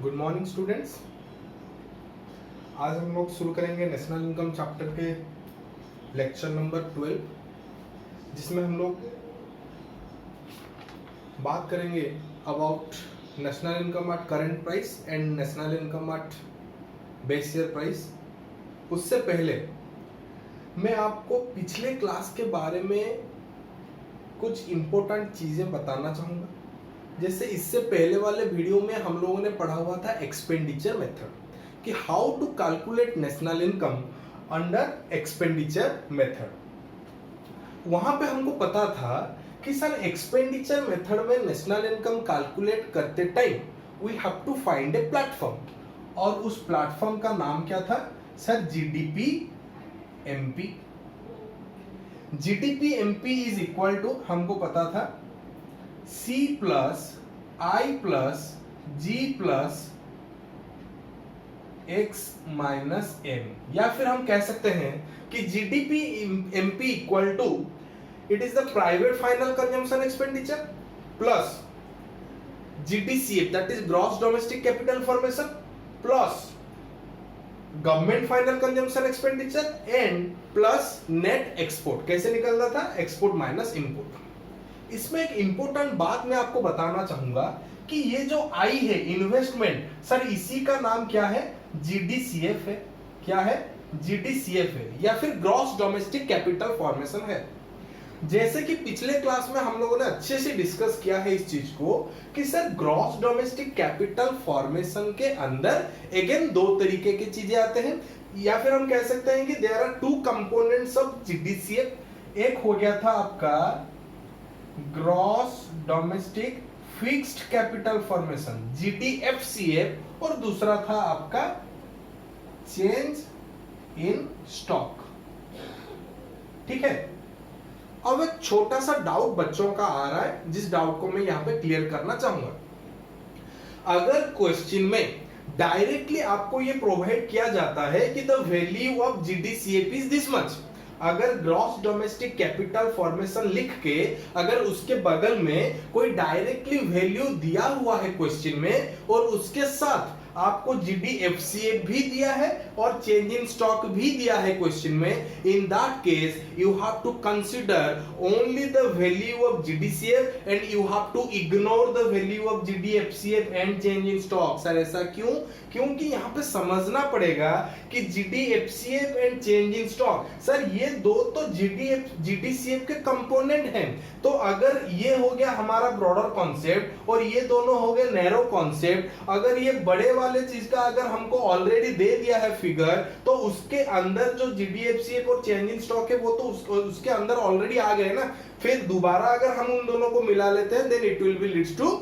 Good morning students. आज हम लोग शुरू करेंगे नेशनल इनकम चैप्टर के लेक्चर नंबर 12, जिसमें हम लोग बात करेंगे about national income at current price and national income at base year price. उससे पहले मैं आपको पिछले क्लास के बारे में कुछ इम्पोर्टेंट चीज़ें बताना चाहूँगा। जैसे इससे पहले वाले वीडियो में हम लोगों ने पढ़ा हुआ था एक्सपेंडिचर मेथड, कि how to calculate national income under expenditure method. वहां पे हमको पता था कि सर एक्सपेंडिचर मेथड में नेशनल इनकम कैलकुलेट करते time we have to find a platform, और उस प्लेटफॉर्म का नाम क्या था sir? GDP MP. GDP MP is equal to, हमको पता था, C plus I plus G plus X minus M, या फिर हम कह सकते हैं कि GDP MP equal to it is the private final consumption expenditure plus GDCF, that is gross domestic capital formation, plus government final consumption expenditure and plus net export. कैसे निकलता था? Export minus import. इसमें एक important बात मैं आपको बताना चाहूंगा कि ये जो आई है इन्वेस्टमेंट, सर इसी का नाम क्या है? जीडीसीएफ है। क्या है? जीडीसीएफ है, या फिर ग्रॉस डोमेस्टिक कैपिटल फॉर्मेशन है। जैसे कि पिछले क्लास में हम लोगों ने अच्छे से डिस्कस किया है इस चीज को कि sir gross domestic capital formation के अंदर अगेन दो तरीके की चीजें आते हैं, या फिर हम कह सकते हैं कि there are two components of GDCF. एक हो गया था आपका gross domestic fixed capital formation GDFCF, और दूसरा था आपका चेंज इन स्टॉक। ठीक है। अब एक छोटा सा डाउट बच्चों का आ रहा है, जिस डाउट को मैं यहां पे क्लियर करना चाहूंगा। अगर क्वेश्चन में डायरेक्टली आपको ये प्रोवाइड किया जाता है कि the value of GDCF is this much, अगर ग्रॉस डोमेस्टिक कैपिटल फॉर्मेशन लिख के अगर उसके बगल में कोई डायरेक्टली वैल्यू दिया हुआ है क्वेश्चन में, और उसके साथ आपको जीडीएफसीएफ भी दिया है और चेंज इन स्टॉक भी दिया है क्वेश्चन में, in that case you have to consider only the value of GDCF and you have to ignore the value of GDFCF and change in stock. Sir ऐसा क्यों? क्योंकि यहां पे समझना पड़ेगा कि GDFCF and change in stock, sir ये दो तो जीडीसीएफ के कंपोनेंट हैं। तो अगर ये हो गया हमारा ब्रॉडर कॉन्सेप्ट और ये दोनों हो गए नैरो कॉन्सेप्ट, अगर ये बड़े वाले चीज का अगर हमको ऑलरेडी दे दिया है फिगर, तो उसके अंदर जो जीडीएफसीएफ और चेंज इन स्टॉक है वो तो उसके अंदर ऑलरेडी आ गए ना। फिर दोबारा अगर हम उन दोनों को मिला लेते हैं then it will be leads to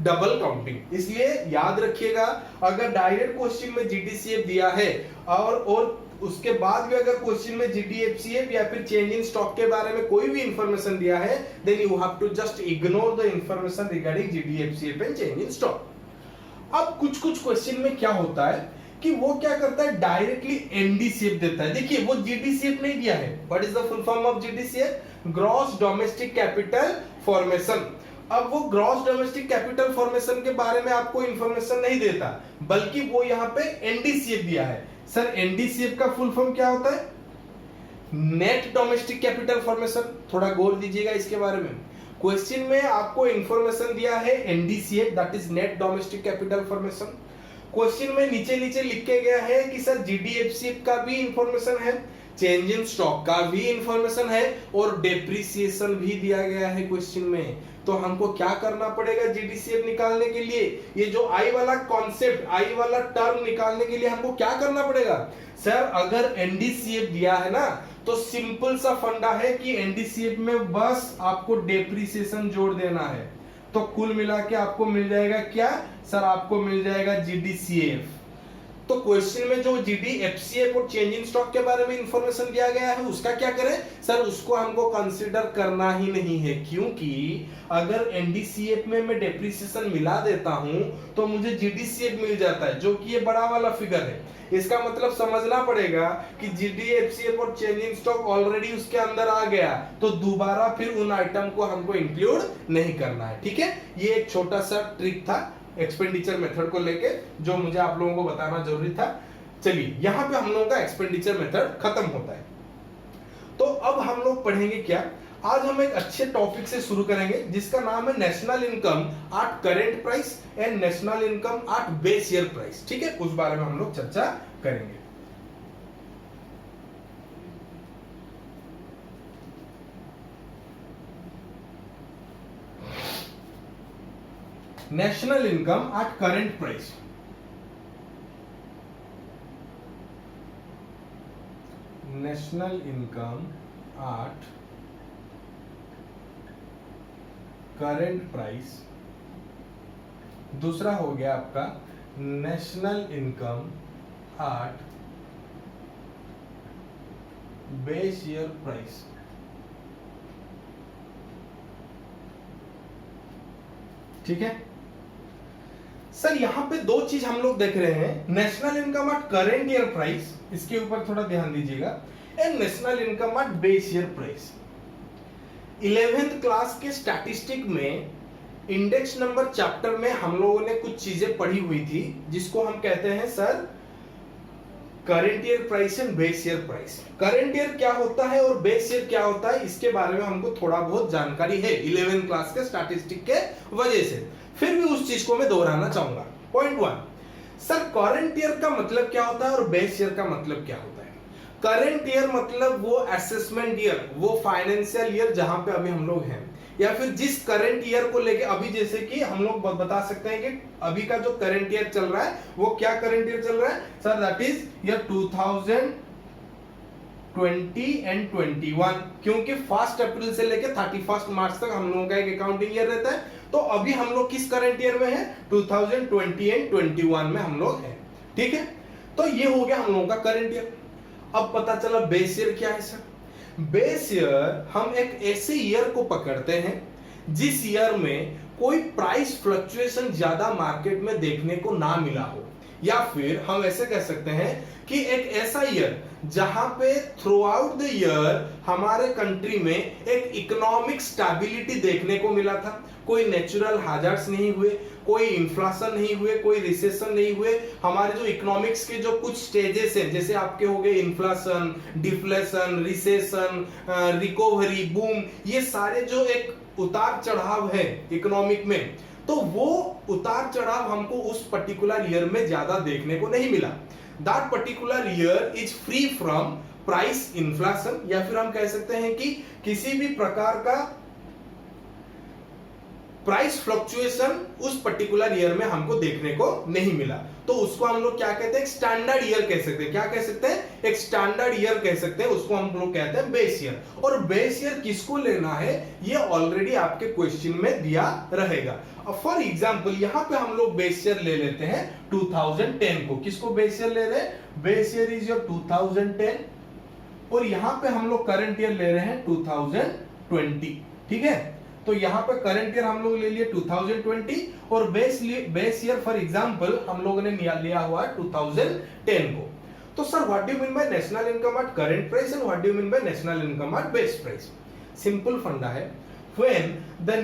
double counting. इसलिए याद रखिएगा, अगर डायरेक्ट क्वेश्चन में जीडीसीएफ दिया है और उसके बाद भी अगर क्वेश्चन में जीडीएफसीएफ या फिर चेंज इन स्टॉक के बारे में कोई भी इंफॉर्मेशन दिया है, then you have to just ignore the information regarding GDFCF and change in stock. अब कुछ क्वेश्चन में क्या होता है कि वो क्या करता है, डायरेक्टली एनडीसीएफ देता है। देखिए वो जीडीसीएफ नहीं दिया है। What is the full form of GDCF? Gross domestic capital formation. अब वो ग्रॉस डोमेस्टिक कैपिटल फॉर्मेशन के बारे में आपको इंफॉर्मेशन नहीं देता, बल्कि वो यहां पे एनडीसीएफ दिया है। सर एनडीसीएफ का फुल फॉर्म क्या होता है? Net domestic capital formation. थोड़ा गौर दीजिएगा इसके बारे में। क्वेश्चन में आपको इंफॉर्मेशन दिया है NDCF, that is net domestic capital formation. Question में नीचे नीचे लिख के गया है कि सर जीडीएफसीएफ का भी इंफॉर्मेशन है, चेंज इन स्टॉक का भी इंफॉर्मेशन है, और डेप्रिसिएशन भी दिया गया है क्वेश्चन में। तो हमको क्या करना पड़ेगा जीडीसीएफ निकालने के लिए? ये जो आई वाला कॉन्सेप्ट, आई वाला टर्म निकालने के लिए हमको क्या करना पड़ेगा? सर अगर एनडीसीएफ दिया है ना, तो सिंपल सा फंडा है कि एनडीसीएफ में बस आपको डेप्रिसिएशन जोड़ देना है, तो कुल मिला के आपको मिल जाएगा क्या? सर आपको मिल जाएगा जीडीसीएफ। तो क्वेश्चन में जो जीडीएफसीएफ और चेंज इन स्टॉक के बारे में इंफॉर्मेशन दिया गया है उसका क्या करें? सर उसको हमको कंसीडर करना ही नहीं है, क्योंकि अगर एनडीसीएफ में मैं डेप्रिसिएशन मिला देता हूं तो मुझे जीडीसीएफ मिल जाता है, जो कि ये बड़ा वाला फिगर है। इसका मतलब समझना पड़ेगा कि जीडीएफसीएफ और चेंज इन स्टॉक ऑलरेडी उसके अंदर आ गया, तो दोबारा फिर उन आइटम को हमको इंक्लूड नहीं करना है। ठीक है, ये एक छोटा सा ट्रिक था, एक्सपेंडिचर मेथड को लेके जो मुझे आप लोगों को बताना जरूरी था। चलिए यहां पे हम लोगों का एक्सपेंडिचर मेथड खत्म होता है। तो अब हम लोग पढ़ेंगे क्या, आज हम एक अच्छे टॉपिक से शुरू करेंगे जिसका नाम है national income eight current price and national income at base year price. ठीक है, उस बारे में हम लोग चर्चा करेंगे। National income eight current price. National income eight current price. दूसरा हो गया आपका national income at base year price. ठीक है सर, यहां पे दो चीज हम लोग देख रहे हैं, national income eight current year price, इसके ऊपर थोड़ा ध्यान दीजिएगा, and national income at base year price. 11th class के स्टैटिस्टिक में इंडेक्स नंबर चैप्टर में हम लोगों ने कुछ चीजें पढ़ी हुई थी जिसको हम कहते हैं sir current year price and base year price. Current year क्या होता है और बेस ईयर क्या होता है, इसके बारे में हमको थोड़ा बहुत जानकारी है 11th क्लास के स्टैटिस्टिक के वजह से, फिर भी उस चीज को मैं दोहराना चाहूंगा। पॉइंट 1, सर करंट ईयर का मतलब क्या होता है और बेस ईयर का मतलब क्या होता है। करंट ईयर मतलब वो असेसमेंट ईयर, वो फाइनेंशियल ईयर जहां पे अभी हम लोग हैं, या फिर जिस करंट ईयर को लेके अभी, जैसे कि हम लोग बता सकते हैं कि अभी का जो करंट ईयर चल रहा है वो क्या करंट ईयर चल रहा है sir, that is year 2020 and 21, क्योंकि 1 अप्रैल से लेके 31 मार्च तक हम लोगों का एक अकाउंटिंग ईयर रहता है। तो अभी हम लोग किस करंट ईयर में है, 2020 एंड 21 में हम लोग हैं। ठीक है, तो ये हो गया हम लोगों का करंट ईयर। अब पता चला बेस ईयर क्या है सर। बेस ईयर हम एक ऐसे ईयर को पकड़ते हैं जिस ईयर में कोई प्राइस फ्लक्चुएशन ज्यादा मार्केट में देखने को ना मिला हो, या फिर हम ऐसे कह सकते हैं कि एक ऐसा ईयर जहां पे थ्रू आउट द ईयर हमारे कंट्री में एक इकोनॉमिक स्टेबिलिटी देखने को मिला था, कोई नेचुरल हैजर्ड्स नहीं हुए, कोई इन्फ्लेशन नहीं हुए, कोई रिसेशन नहीं हुए। हमारे जो इकोनॉमिक्स के जो कुछ स्टेजेस हैं, जैसे आपके हो गए inflation, deflation, recession, recovery, boom, ये सारे जो एक उतार चढ़ाव है इकोनॉमिक में, तो वो उतार चढ़ाव हमको उस पर्टिकुलर ईयर में ज्यादा देखने को नहीं मिला। That particular year is free from price inflation, या फिर हम कह सकते हैं कि किसी भी प्रकार का प्राइस फ्लक्चुएशन उस पर्टिकुलर ईयर में हमको देखने को नहीं मिला। तो उसको हम लोग क्या कहते हैं, स्टैंडर्ड ईयर कह सकते हैं। क्या कह सकते हैं, एक स्टैंडर्ड ईयर कह सकते हैं, उसको हम लोग कहते हैं बेस ईयर। और बेस ईयर किसको लेना है ये ऑलरेडी आपके क्वेश्चन में दिया रहेगा। फॉर एग्जांपल यहां पे हम लोग बेस ईयर ले लेते हैं 2010 को। किसको बेस ईयर ले रहे हैं, बेस ईयर इज योर 2010, और यहां पे हम लोग करंट ईयर ले रहे हैं 2020। ठीक है, तो यहां पे करंट ईयर हम लोग ले लिए 2020 और बेस ईयर फॉर एग्जांपल हम लोगों ने लिया हुआ है 2010 को। तो sir what do you mean by national income at current price and what do you mean by national income at base price. Simple फंडा है, when the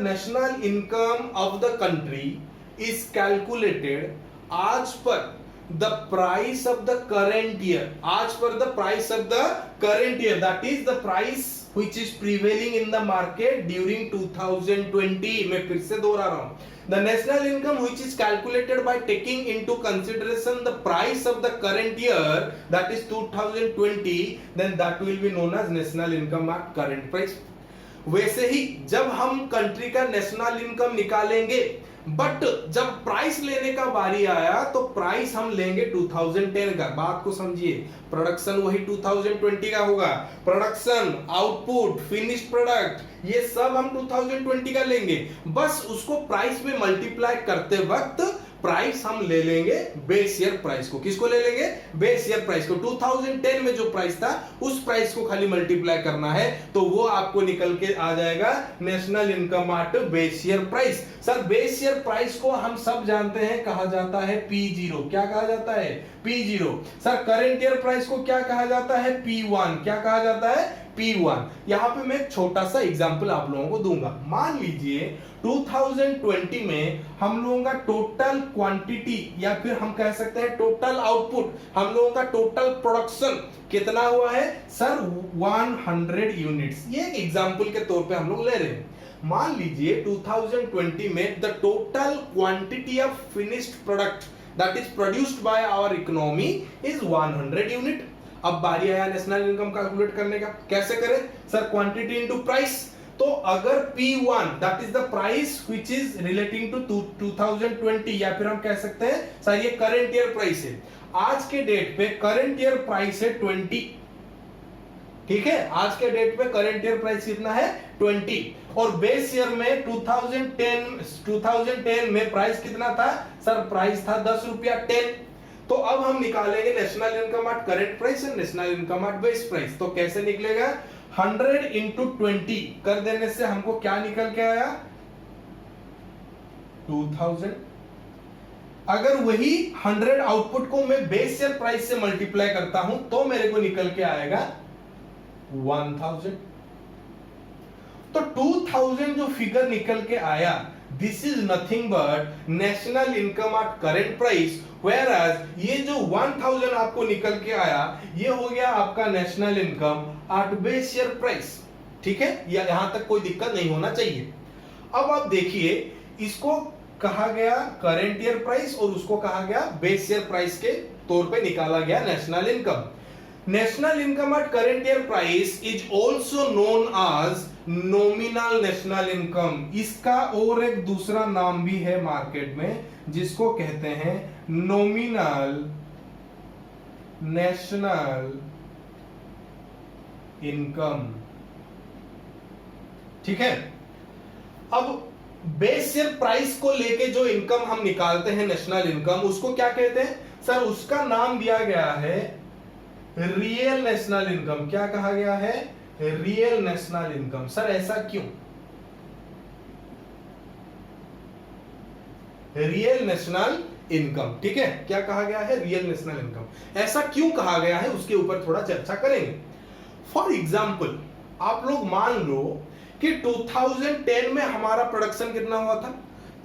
national income of the country is calculated as per the price of the current year, as per the price of the current year, that is the price which is prevailing in the market during 2020। मैं फिर से दोहरा रहा हूं, the national income which is calculated by taking into consideration the price of the current year, that is 2020, then that will be known as national income at current price। वैसे ही जब हम country का नेशनल इनकम निकालेंगे, but जब price लेने का बारी आया तो प्राइस हम लेंगे 2010 का। बात को समझिए, प्रोडक्शन वही 2020 का होगा, प्रोडक्शन, आउटपुट, फिनिश्ड प्रोडक्ट, ये सब हम 2020 का लेंगे, बस उसको प्राइस में मल्टीप्लाई करते वक्त प्राइस हम ले लेंगे बेस ईयर प्राइस को। किसको ले लेंगे, बेस ईयर प्राइस को। 2010 में जो प्राइस था उस प्राइस को खाली मल्टीप्लाई करना है, तो वो आपको निकल के आ जाएगा national income at base year price. Sir base year price को हम सब जानते हैं कहा जाता है P0। क्या कहा जाता है, P0। Sir current year price को क्या कहा जाता है, P1। क्या कहा जाता है, P1। यहां पे मैं एक छोटा सा एग्जांपल आप लोगों को दूंगा। मान लीजिए 2020 में हम लोगों का टोटल क्वांटिटी या फिर हम कह सकते हैं टोटल आउटपुट, हम लोगों का टोटल प्रोडक्शन कितना हुआ है सर 100 यूनिट्स। ये एक एग्जांपल के तौर पे हम लोग ले रहे हैं। मान लीजिए 2020 में the total quantity of finished product that is produced by our economy is 100 unit. अब बारी आया नेशनल इनकम कैलकुलेट करने का। कैसे करें सर? Quantity into price. तो अगर P1 that is the price which is relating to 2020 या फिर हम कह सकते हैं सर ये करंट ईयर प्राइस है। आज के डेट पे करंट ईयर प्राइस है 20। ठीक है, आज के डेट पे करंट ईयर प्राइस कितना है 20 और बेस ईयर में 2010 में प्राइस कितना था सर? प्राइस था 10 रुपया 10। तो अब हम निकालेंगे national income at current price and national income at base price. तो कैसे निकलेगा? 100 इंटू 20 कर देने से हमको क्या निकल के आया 2000। अगर वही 100 आउटपुट को मैं बेस ईयर प्राइस से मल्टीप्लाई करता हूं तो मेरे को निकल के आएगा 1000। तो 2000 जो फिगर निकल के आया this is nothing but national income at current price, whereas ये जो 1000 आपको निकल के आया ये हो गया आपका national income at base year price. ठीक है, यहां तक कोई दिक्कत नहीं होना चाहिए। अब आप देखिए इसको कहा गया करंट ईयर प्राइस और उसको कहा गया बेस ईयर प्राइस के तौर पे निकाला गया national income. National income at current year price is also known as nominal national income. इसका और एक दूसरा नाम भी है मार्केट में जिसको कहते हैं नॉमिनल नेशनल इनकम। ठीक है, अब बेस ईयर प्राइस को लेके जो इनकम हम निकालते हैं नेशनल इनकम उसको क्या कहते हैं सर? उसका नाम दिया गया है रियल नेशनल इनकम। क्या कहा गया है? Real national income. सर ऐसा क्यों? Real national income. ठीक है, क्या कहा गया है? Real national income. ऐसा क्यों कहा गया है उसके ऊपर थोड़ा चर्चा करेंगे। फॉर एग्जाम्पल आप लोग मान लो कि 2010 में हमारा प्रोडक्शन कितना हुआ था?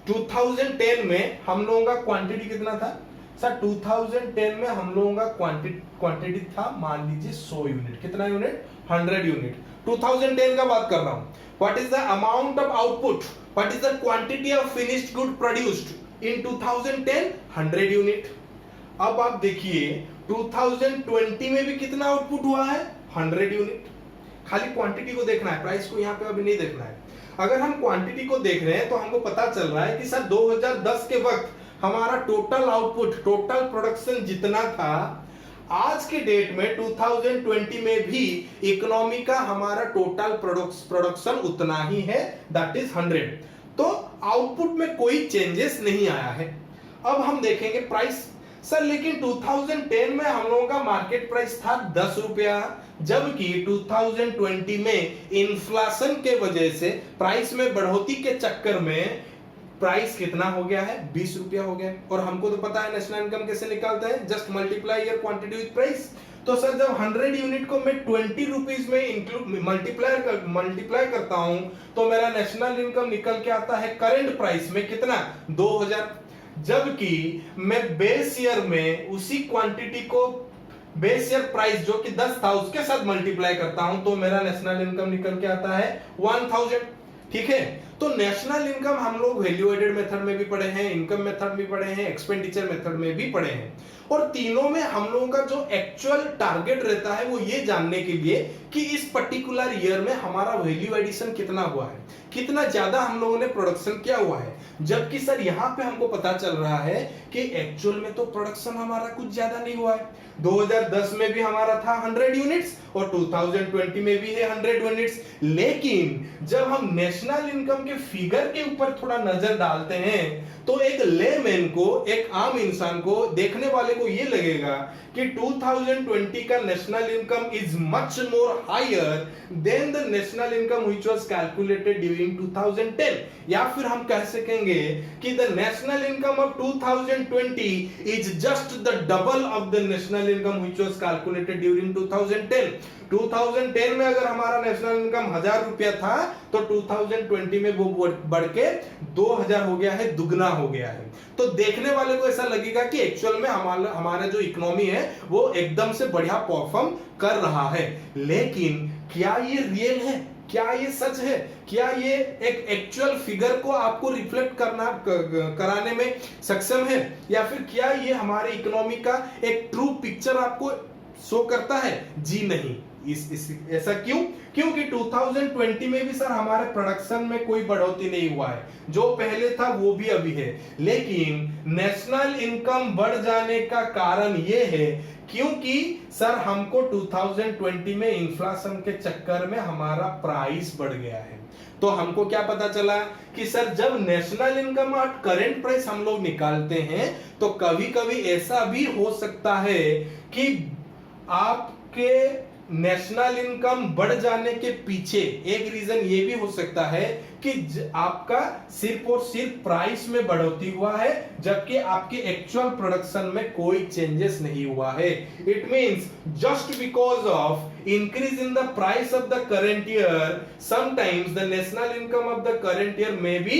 2010 में हम लोगों का क्वांटिटी कितना था सर? 2010 में हम लोगों का क्वांटिटी था मान लीजिए 100 यूनिट। कितना यूनिट? 100 यूनिट। 2010 का बात कर रहा हूं। What is the amount of output? What is the quantity of finished good produced in 2010? 100 unit. अब आप देखिए 2020 में भी कितना आउटपुट हुआ है? 100 यूनिट। खाली क्वांटिटी को देखना है, प्राइस को यहां पे अभी नहीं देखना है। अगर हम क्वांटिटी को देख रहे हैं तो हमको पता चल रहा है कि सर 2010 के वक्त हमारा टोटल आउटपुट, टोटल प्रोडक्शन जितना था आज के डेट में 2020 में भी इकोनॉमी का हमारा टोटल प्रोडक्शन उतना ही है, दैट इज 100। तो आउटपुट में कोई चेंजेस नहीं आया है। अब हम देखेंगे प्राइस। सर लेकिन 2010 में हम लोगों का मार्केट प्राइस था 10 रुपया, जबकि 2020 में इन्फ्लेशन के वजह से प्राइस में बढ़ोतरी के चक्कर में प्राइस कितना हो गया है? 20 रुपया हो गया। और हमको तो पता है नेशनल इनकम कैसे निकालते हैं, just multiply your quantity with price. तो सर जब 100 यूनिट को मैं 20 रुपीज में इंक्लूड मल्टीप्लाई करता हूं तो मेरा नेशनल इनकम निकल के आता है करंट प्राइस में कितना? 2000। जबकि मैं बेस ईयर में उसी क्वांटिटी को बेस ईयर प्राइस जो कि 10 था उसके साथ मल्टीप्लाई करता हूं तो मेरा नेशनल इनकम निकल के आता है 1000। ठीक है, तो नेशनल इनकम हम लोग वैल्यू एडेड मेथड में भी पढ़े हैं, इनकम मेथड भी पढ़े हैं, एक्सपेंडिचर मेथड में भी पढ़े हैं। और तीनों में हम लोगों का जो एक्चुअल टारगेट रहता है वो ये जानने के लिए कि इस पर्टिकुलर ईयर में हमारा वैल्यू एडिशन कितना हुआ है, कितना ज्यादा हम लोगों ने प्रोडक्शन किया हुआ है। जबकि सर यहाँ पे हमको पता चल रहा है कि एक्चुअल में तो प्रोडक्शन हमारा कुछ ज्यादा नहीं हुआ है। 2010 में भी हमारा था 100 यूनिट्स और 2020 में भी है 100 यूनिट्स। लेकिन जब हम नेशनल इनकम के फिगर के ऊपर थोड़ा नजर डालते हैं तो एक लेमैन को, एक आम इंसान को, देखने वाले को ये लगेगा कि 2020 का national income is much more higher than the national income which was calculated during 2010। या फिर हम कह सकेंगे कि the national income of 2020 is just the double of the national income which was calculated during 2010। 2010 में अगर हमारा नेशनल इनकम 1000 रुपया था तो 2020 में वो बढ़ के 2000 हो गया है, दुगना हो गया है। तो देखने वाले को ऐसा लगेगा कि एक्चुअल में हमारा जो इकोनॉमी है वो एकदम से बढ़िया परफॉर्म कर रहा है, लेकिन क्या ये रियल है, क्या ये सच है, क्या ये एक एक्चुअल फिगर को आपको रिफ्लेक्ट कराने में सक्षम है, या फिर क्या ये हमारे इकोनॉमी का एक ट्रू पिक्चर आपको शो करता है? जी नहीं। ऐसा क्यों? क्योंकि 2020 में भी सर हमारे प्रोडक्शन में कोई बढ़ोतरी नहीं हुआ है, जो पहले था वो भी अभी है, लेकिन नेशनल इनकम बढ़ जाने का कारण ये है क्योंकि सर हमको 2020 में इन्फ्लेशन के चक्कर में हमारा प्राइस बढ़ गया है। तो हमको क्या पता चला कि सर जब नेशनल इनकम और करंट प्राइस हम लोग निकालते हैं तो कभी कभी ऐसा भी हो सकता है कि आपके नेशनल इनकम बढ़ जाने के पीछे एक रीजन ये भी हो सकता है कि आपका सिर्फ और सिर्फ प्राइस में बढ़ोतरी हुआ है, जबकि आपके एक्चुअल प्रोडक्शन में कोई चेंजेस नहीं हुआ है। It means just because of increase in the price of the current year, sometimes the national income of the current year may be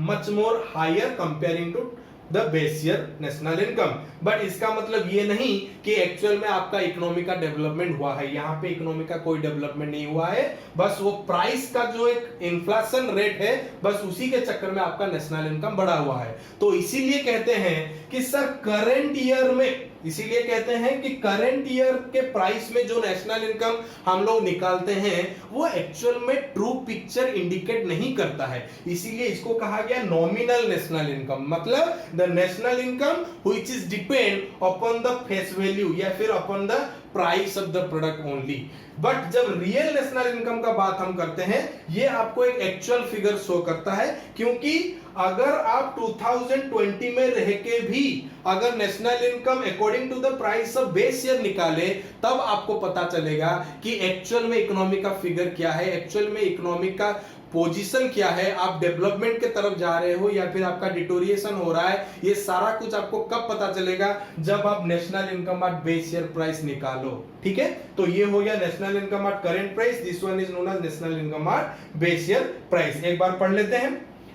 much more higher comparing to the base year national income. But इसका मतलब ये नहीं कि actual में आपका economy का development हुआ है, यहाँ पे इकोनॉमी का कोई डेवलपमेंट नहीं हुआ है, बस वो प्राइस का जो एक इन्फ्लेशन रेट है बस उसी के चक्कर में आपका नेशनल इनकम बढ़ा हुआ है। तो इसीलिए कहते हैं कि सर करंट ईयर में, इसीलिए कहते हैं कि करंट ईयर के प्राइस में जो नेशनल इनकम हम लोग निकालते हैं वो एक्चुअल में ट्रू पिक्चर इंडिकेट नहीं करता है, इसीलिए इसको कहा गया नॉमिनल नेशनल इनकम। मतलब the national income which is depend upon the face value या फिर upon the price of the product only. But जब रियल नेशनल इनकम का बात हम करते हैं ये आपको एक एक्चुअल फिगर शो करता है, क्योंकि अगर आप 2020 में रह के भी अगर national income according to the price of base year निकाले तब आपको पता चलेगा कि एक्चुअल में इकोनॉमी का फिगर क्या है, एक्चुअल में इकोनॉमी का पोजीशन क्या है, आप डेवलपमेंट के तरफ जा रहे हो या फिर आपका डिटोरिएशन हो रहा है। ये सारा कुछ आपको कब पता चलेगा? जब आप national income at base year price निकालो। ठीक है, तो ये हो गया national income at current price, this one is known as national income at base year price. एक बार पढ़ लेते हैं।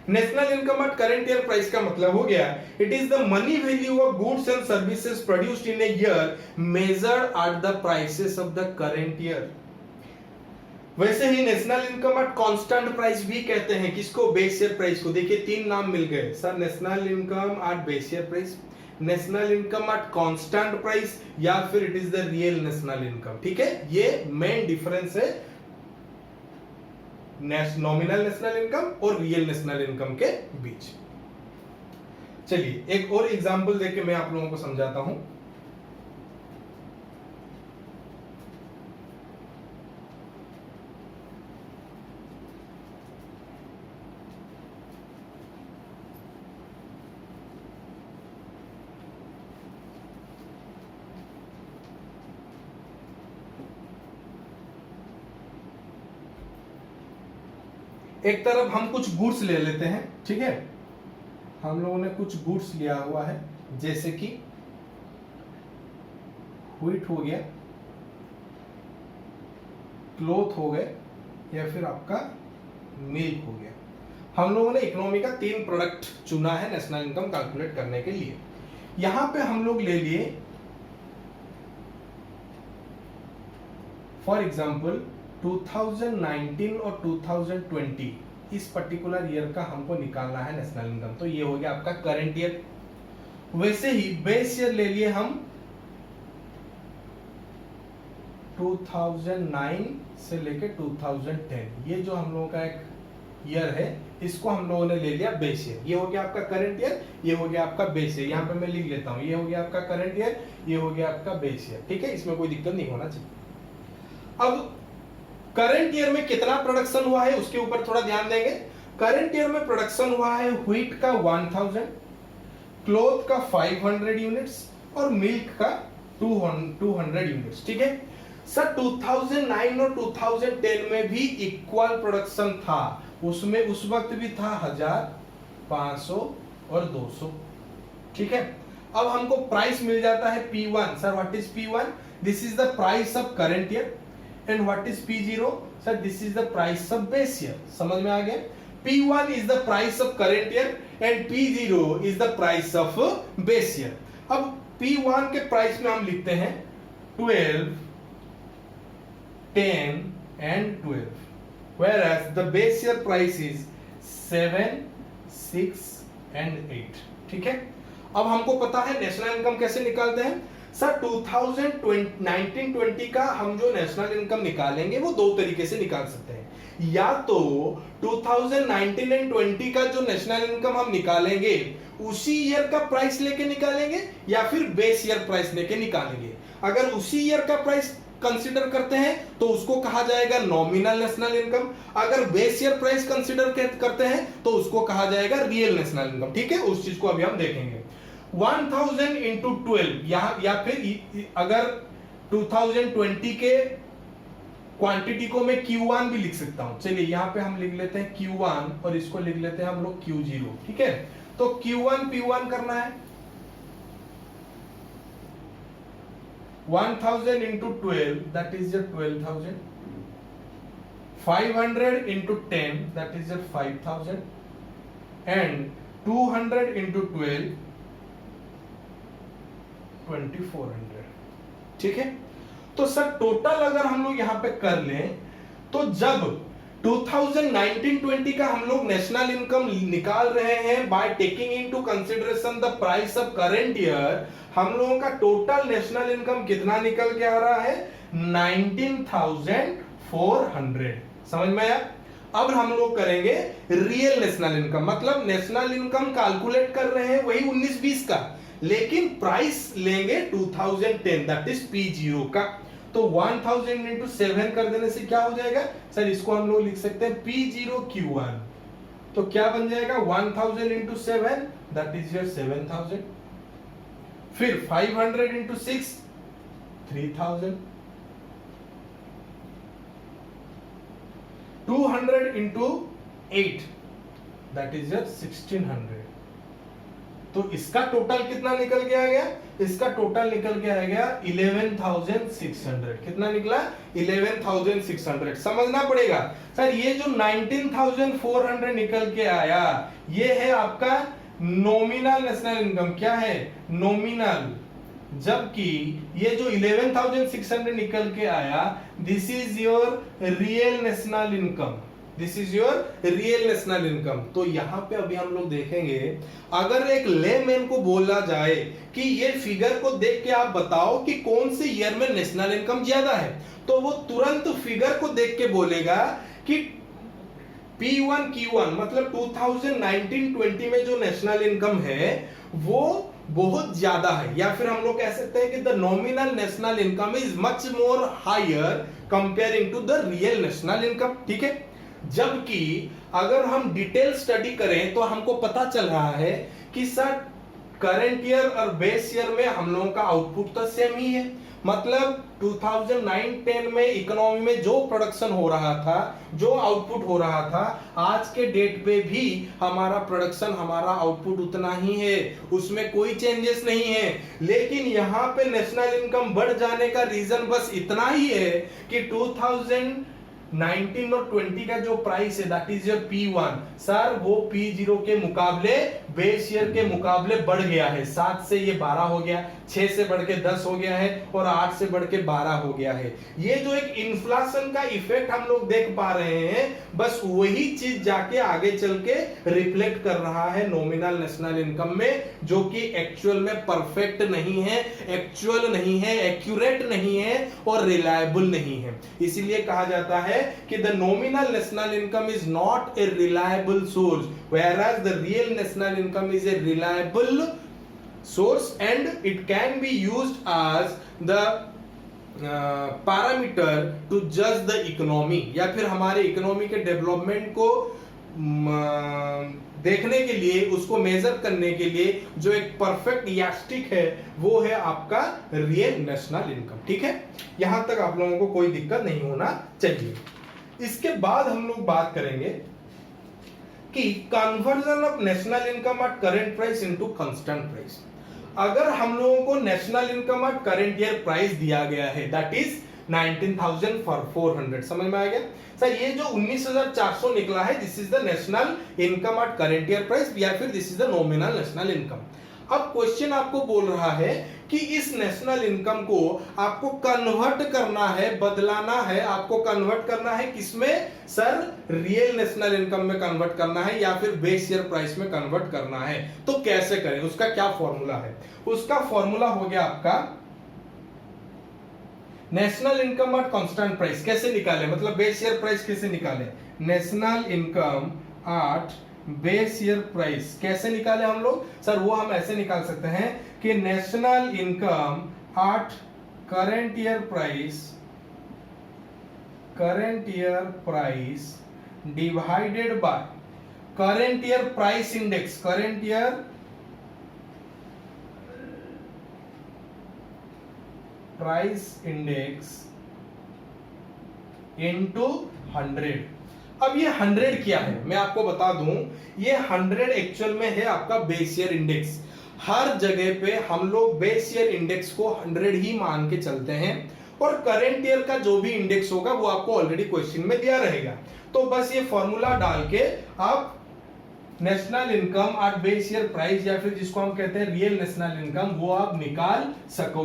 National income at current year price का मतलब हो गया it is the money value of goods and services produced in a year measured at the prices of the current year. वैसे ही national income at constant price भी कहते हैं, किसको? Base year price को। देखिए तीन नाम मिल गए sir, national income at base year price, national income at constant price, या फिर it is the real national income. ठीक है, ये मेन डिफरेंस है नॉमिनल नेशनल इनकम और रियल नेशनल इनकम के बीच। चलिए एक और एग्जांपल देके मैं आप लोगों को समझाता हूं। एक तरफ हम कुछ गुड्स ले लेते हैं, ठीक है, हम लोगों ने कुछ गुड्स लिया हुआ है, जैसे कि व्हीट हो गया, क्लॉथ हो गए, या फिर आपका मिल्क हो गया। हम लोगों ने इकोनॉमी का 3 प्रोडक्ट चुना है नेशनल इनकम कैलकुलेट करने के लिए। यहां पे हम लोग ले लिए फॉर एग्जाम्पल 2019 और 2020 इस पर्टिकुलर ईयर का हमको निकालना है नेशनल इनकम। तो ये हो गया आपका करंट ईयर। वैसे ही बेस ईयर ले लिए हम 2009 से लेके 2010, ये जो हम लोगों का एक ईयर है इसको हम लोगों ने ले लिया बेस ईयर। ये हो गया आपका करंट ईयर, ये हो गया आपका बेस ईयर। यहाँ पे मैं लिख लेता हूँ, ये हो गया आपका करंट ईयर, ये हो गया आपका बेस ईयर। ठीक है, इसमें कोई दिक्कत नहीं होना चाहिए। अब करंट ईयर में कितना प्रोडक्शन हुआ है उसके ऊपर थोड़ा ध्यान देंगे। करंट ईयर में प्रोडक्शन हुआ है व्हीट का 1000, क्लॉथ का 500 यूनिट्स और मिल्क का 200 यूनिट्स। ठीक है सर, 2009 और 2010 में भी इक्वल प्रोडक्शन था, उसमें उस वक्त भी था 1000, 500 और 200। ठीक है, अब हमको प्राइस मिल जाता है P1। Sir what is P1? This is the price of current year. And what is P0? Sir this is the price of base year, समझ में आ गया? P1 is the price of current year and P0 is the price of base year. अब P1 के price में हम लिखते हैं 12, 10 and 12, whereas the base year price is 7, 6 and 8। ठीक है, अब हमको पता है नेशनल इनकम कैसे निकालते हैं। सर 2019-20 का हम जो नेशनल इनकम निकालेंगे वो दो तरीके से निकाल सकते हैं, या तो 2019 एंड 20 का जो नेशनल इनकम हम निकालेंगे उसी ईयर का प्राइस लेके निकालेंगे, या फिर बेस ईयर प्राइस लेके निकालेंगे। अगर उसी ईयर का प्राइस कंसीडर करते हैं तो उसको कहा जाएगा नॉमिनल नेशनल इनकम, अगर बेस ईयर प्राइस कंसीडर करते हैं तो उसको कहा जाएगा रियल नेशनल इनकम। ठीक है, उस चीज को अभी हम देखेंगे। 1000 इंटू 12 या फिर अगर 2020 के क्वांटिटी को मैं Q1 भी लिख सकता हूं। चलिए यहां पे हम लिख लेते हैं Q1 और इसको लिख लेते हैं हम लोग Q0। ठीक है, तो Q1 P1 करना है 1000 into 12 that is your 12,000, 500 into 10 that is your 5,000, and 200 into 12 2400। ठीक है, तो सर टोटल अगर हम लोग यहां पे कर लें तो जब 2019-20 का हम लोग नेशनल इनकम निकाल रहे हैं by taking into consideration the price of current year, हम लोगों का टोटल नेशनल इनकम कितना निकल के आ रहा है 19,400। समझ में आया? अब हम लोग करेंगे रियल नेशनल इनकम, मतलब नेशनल इनकम कैलकुलेट कर रहे हैं वही 19-20 का, लेकिन प्राइस लेंगे 2010 दैट इज P0 का। तो 1000 इंटू 7 कर देने से क्या हो जाएगा सर, इसको हम लोग लिख सकते हैं P0 Q1। तो क्या बन जाएगा 1000 इंटू 7 दैट इज योर 7000, फिर 500 into 6 3000, 200 into 8 that is your 1600। तो इसका टोटल कितना निकल के आ गया, इसका टोटल निकल के आ गया 11,600। कितना निकला 11,600। समझना पड़ेगा सर, ये जो 19,400 निकल के आया ये है आपका नॉमिनल नेशनल इनकम। क्या है नॉमिनल, जबकि ये जो 11,600 निकल के आया this is your real national income, this is your real national income. तो यहां पे अभी हम लोग देखेंगे, अगर एक लेमैन को बोला जाए कि ये फिगर को देख के आप बताओ कि कौन से ईयर में नेशनल इनकम ज्यादा है, तो वो तुरंत फिगर को देख के बोलेगा कि P1 Q1 मतलब 2019-20 में जो नेशनल इनकम है वो बहुत ज्यादा है, या फिर हम लोग कह सकते हैं कि the nominal national income is much more higher comparing to the real national income. ठीक है, जबकि अगर हम डिटेल स्टडी करें तो हमको पता चल रहा है कि सर करंट ईयर और बेस ईयर में हम लोगों का आउटपुट तो सेम ही है। मतलब 2009-10 में इकोनॉमी में जो प्रोडक्शन हो रहा था, जो आउटपुट हो रहा था, आज के डेट पे भी हमारा प्रोडक्शन, हमारा आउटपुट उतना ही है, उसमें कोई चेंजेस नहीं है। लेकिन यहाँ पे नेशनल इनकम बढ़ जाने का रीजन बस इतना ही है कि 2019 और 20 का जो प्राइस है that is your P1 sir, वो P0 के मुकाबले बेस ईयर के मुकाबले बढ़ गया है। 7 से ये 12 हो गया, 6 से बढ़ के 10 हो गया है और 8 से बढ़ के 12 हो गया है। ये जो एक इन्फ्लेशन का इफेक्ट हम लोग देख पा रहे हैं, बस वही चीज जाके आगे चल के रिफ्लेक्ट कर रहा है नॉमिनल नेशनल इनकम में, जो कि एक्चुअल में परफेक्ट नहीं है, एक्चुअल नहीं है, एक्यूरेट नहीं है और रिलायबल नहीं है। इसीलिए कहा जाता है कि the nominal national income is not a reliable source, whereas the real national income is a reliable source and it can be used as the parameter to judge the economy, या फिर हमारे इकोनॉमी के development को देखने के लिए, उसको major करने के लिए जो एक परफेक्ट यास्टिक है वो है आपका रियल नेशनल इनकम। ठीक है, यहां तक आप लोगों को कोई दिक्कत नहीं होना चाहिए। इसके बाद हम लोग बात करेंगे कि conversion of national income at current price into constant price. अगर हम लोगों को national income at current year price दिया गया है दैट इज 19,400। समझ में आ गया सर? ये जो 19,400 निकला है, this is the national income eight current year price, या फिर this is the nominal national income. अब क्वेश्चन आपको बोल रहा है कि इस नेशनल इनकम को आपको कन्वर्ट करना है, बदलाना है, आपको कन्वर्ट करना है किसमें सर? रियल नेशनल इनकम में कन्वर्ट करना है या फिर बेस ईयर प्राइस में कन्वर्ट करना है। तो कैसे करें, उसका क्या फॉर्मूला है? उसका फॉर्मूला हो गया आपका national income at constant price. कैसे निकाले, मतलब बेस ईयर प्राइस कैसे निकाले? National income at base year price कैसे निकाले हम लोग सर? वो हम ऐसे निकाल सकते हैं कि national income eight current year price divided by current year price index, current year price index into 100। अब ये 100 क्या है मैं आपको बता दूं, ये 100 एक्चुअल में है आपका बेस ईयर इंडेक्स। हर जगह पे हम लोग बेस ईयर इंडेक्स को 100 ही मान के चलते हैं, और करेंट ईयर का जो भी इंडेक्स होगा वो आपको ऑलरेडी क्वेश्चन में दिया रहेगा। तो बस ये फॉर्मूला डाल के आप national income at base year price, या फिर जिसको हम कहते हैं रियल नेशनल इनकम, वो आप निकाल सको।